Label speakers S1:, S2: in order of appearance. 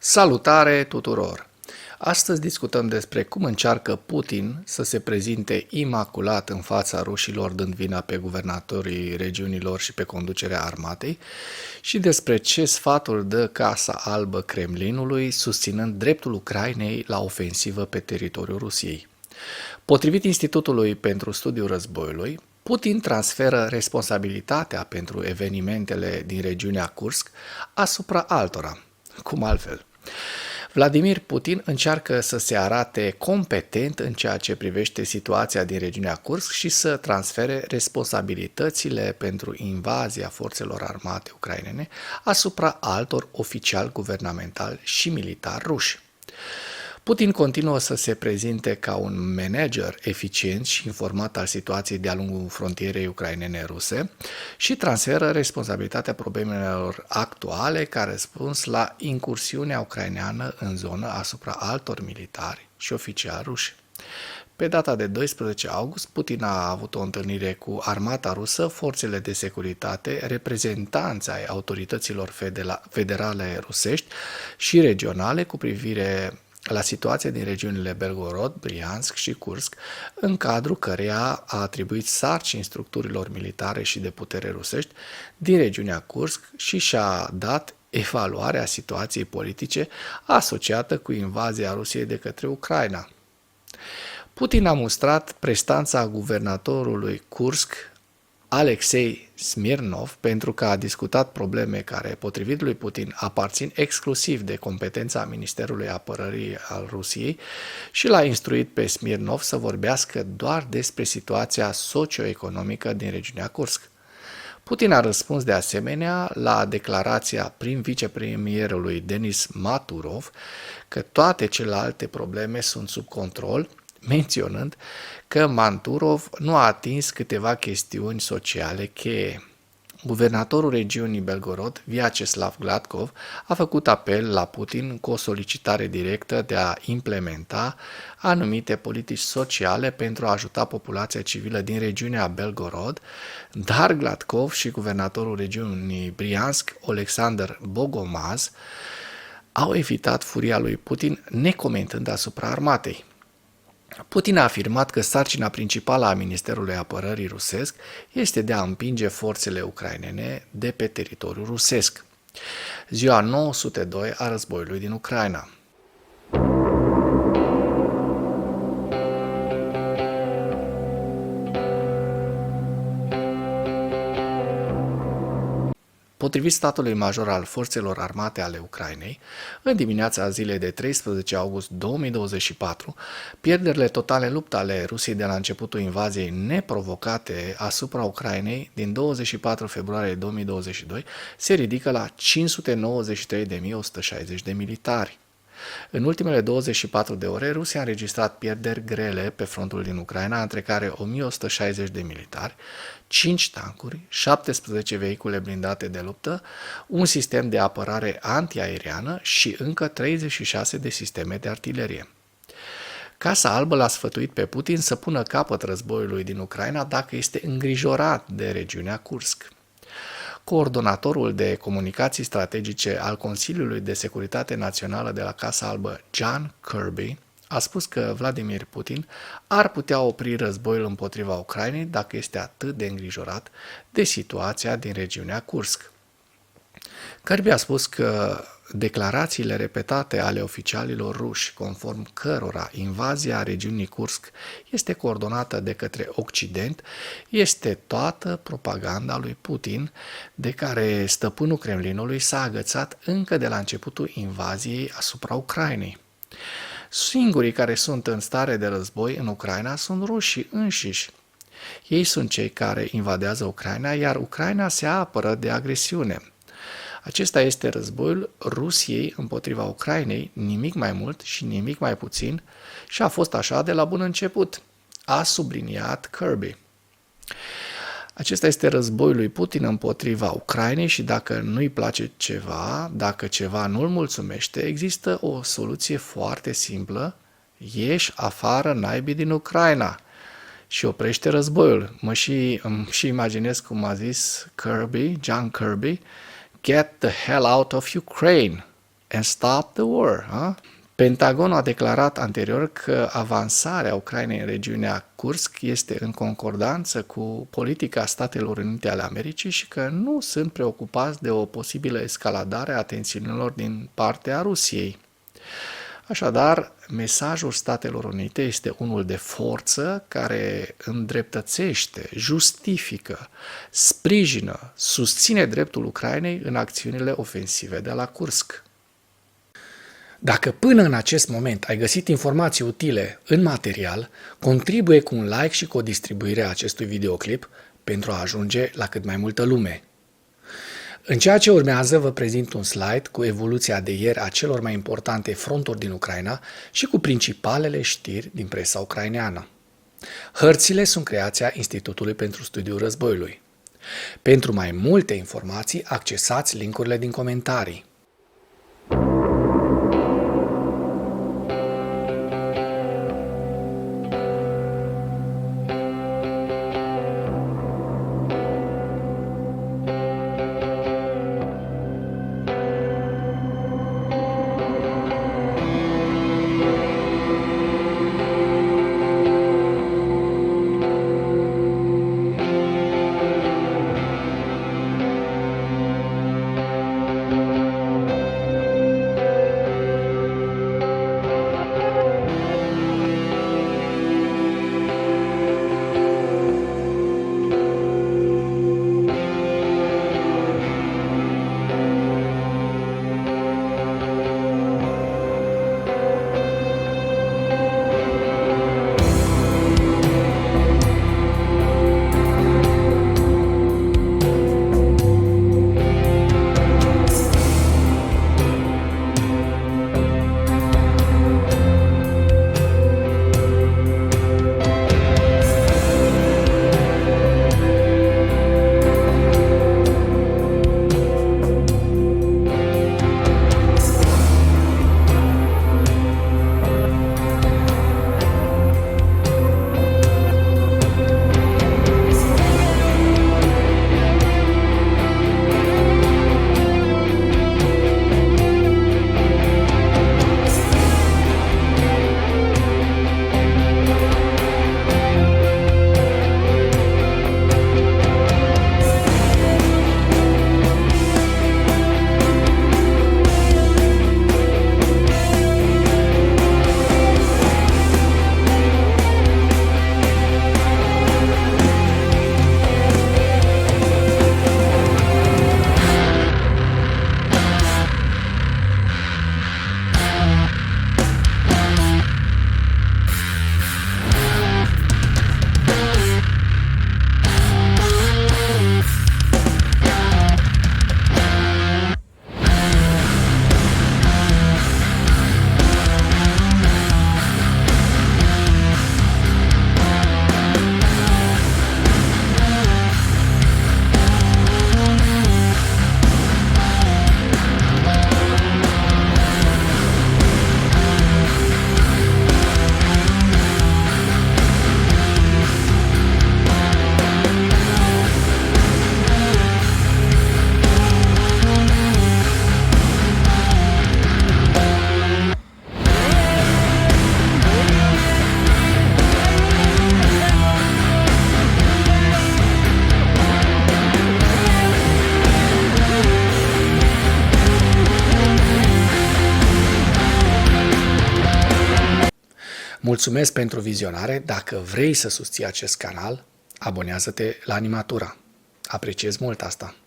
S1: Salutare tuturor! Astăzi discutăm despre cum încearcă Putin să se prezinte imaculat în fața rușilor, dând vina pe guvernatorii regiunilor și pe conducerea armatei, și despre ce sfaturi dă Casa Albă Kremlinului, susținând dreptul Ucrainei la ofensivă pe teritoriul Rusiei. Potrivit Institutului pentru Studiul Războiului, Putin transferă responsabilitatea pentru evenimentele din regiunea Kursk asupra altora. Cum altfel? Vladimir Putin încearcă să se arate competent în ceea ce privește situația din regiunea Kursk și să transfere responsabilitățile pentru invazia forțelor armate ucrainene asupra altor oficiali guvernamentali și militari ruși. Putin continuă să se prezinte ca un manager eficient și informat al situației de-a lungul frontierei ucrainene-ruse și transferă responsabilitatea problemelor actuale ca răspuns la incursiunea ucraineană în zonă asupra altor militari și oficiali ruși. Pe data de 12 august, Putin a avut o întâlnire cu armata rusă, forțele de securitate, reprezentanți ai autorităților federale rusești și regionale cu privire la situația din regiunile Belgorod, Briansk și Kursk, în cadrul căreia a atribuit sarcini structurilor militare și de putere rusești din regiunea Kursk și și-a dat evaluarea situației politice asociată cu invazia Rusiei de către Ucraina. Putin a mustrat prestanța guvernatorului Kursk, Alexei Smirnov, pentru că a discutat probleme care, potrivit lui Putin, aparțin exclusiv de competența Ministerului Apărării al Rusiei și l-a instruit pe Smirnov să vorbească doar despre situația socioeconomică din regiunea Kursk. Putin a răspuns de asemenea la declarația prin vicepremierului Denis Maturov că toate celelalte probleme sunt sub control, menționând că Manturov nu a atins câteva chestiuni sociale cheie. Guvernatorul regiunii Belgorod, Vyacheslav Gladkov, a făcut apel la Putin cu o solicitare directă de a implementa anumite politici sociale pentru a ajuta populația civilă din regiunea Belgorod, dar Gladkov și guvernatorul regiunii Briansk, Alexander Bogomaz, au evitat furia lui Putin necomentând asupra armatei. Putin a afirmat că sarcina principală a Ministerului Apărării rusesc este de a împinge forțele ucrainene de pe teritoriul rusesc. Ziua 902 a războiului din Ucraina. Potrivit statului major al forțelor armate ale Ucrainei, în dimineața zilei de 13 august 2024, pierderile totale în luptă ale Rusiei de la începutul invaziei neprovocate asupra Ucrainei din 24 februarie 2022 se ridică la 593.160 de militari. În ultimele 24 de ore, Rusia a înregistrat pierderi grele pe frontul din Ucraina, între care 1160 de militari, 5 tancuri, 17 vehicule blindate de luptă, un sistem de apărare antiaeriană și încă 36 de sisteme de artilerie. Casa Albă l-a sfătuit pe Putin să pună capăt războiului din Ucraina dacă este îngrijorat de regiunea Kursk. Coordonatorul de comunicații strategice al Consiliului de Securitate Națională de la Casa Albă, John Kirby, a spus că Vladimir Putin ar putea opri războiul împotriva Ucrainei dacă este atât de îngrijorat de situația din regiunea Kursk. Kirby a spus că declarațiile repetate ale oficialilor ruși, conform cărora invazia regiunii Kursk este coordonată de către Occident, este toată propaganda lui Putin, de care stăpânul Kremlinului s-a agățat încă de la începutul invaziei asupra Ucrainei. Singurii care sunt în stare de război în Ucraina sunt rușii înșiși. Ei sunt cei care invadează Ucraina, iar Ucraina se apără de agresiune. Acesta este războiul Rusiei împotriva Ucrainei, nimic mai mult și nimic mai puțin, și a fost așa de la bun început, a subliniat Kirby. Acesta este războiul lui Putin împotriva Ucrainei și dacă nu-i place ceva, dacă ceva nu-l mulțumește, există o soluție foarte simplă: ieși afară naibii din Ucraina și oprește războiul. Îmi și imaginez cum a zis Kirby, John Kirby, get the hell out of Ukraine. and stop the war. Pentagonul a declarat anterior că avansarea Ucrainei în regiunea Kursk este în concordanță cu politica Statelor Unite ale Americii și că nu sunt preocupați de o posibilă escaladare a tensiunilor din partea Rusiei. Așadar, mesajul Statelor Unite este unul de forță care îndreptățește, justifică, sprijină, susține dreptul Ucrainei în acțiunile ofensive de la Kursk. Dacă până în acest moment ai găsit informații utile în material, contribuie cu un like și cu o distribuire a acestui videoclip pentru a ajunge la cât mai multă lume. În ceea ce urmează vă prezint un slide cu evoluția de ieri a celor mai importante fronturi din Ucraina și cu principalele știri din presa ucraineană. Hărțile sunt creația Institutului pentru Studiul Războiului. Pentru mai multe informații, accesați link-urile din comentarii. Mulțumesc pentru vizionare. Dacă vrei să susții acest canal, abonează-te la Animatura. Apreciez mult asta.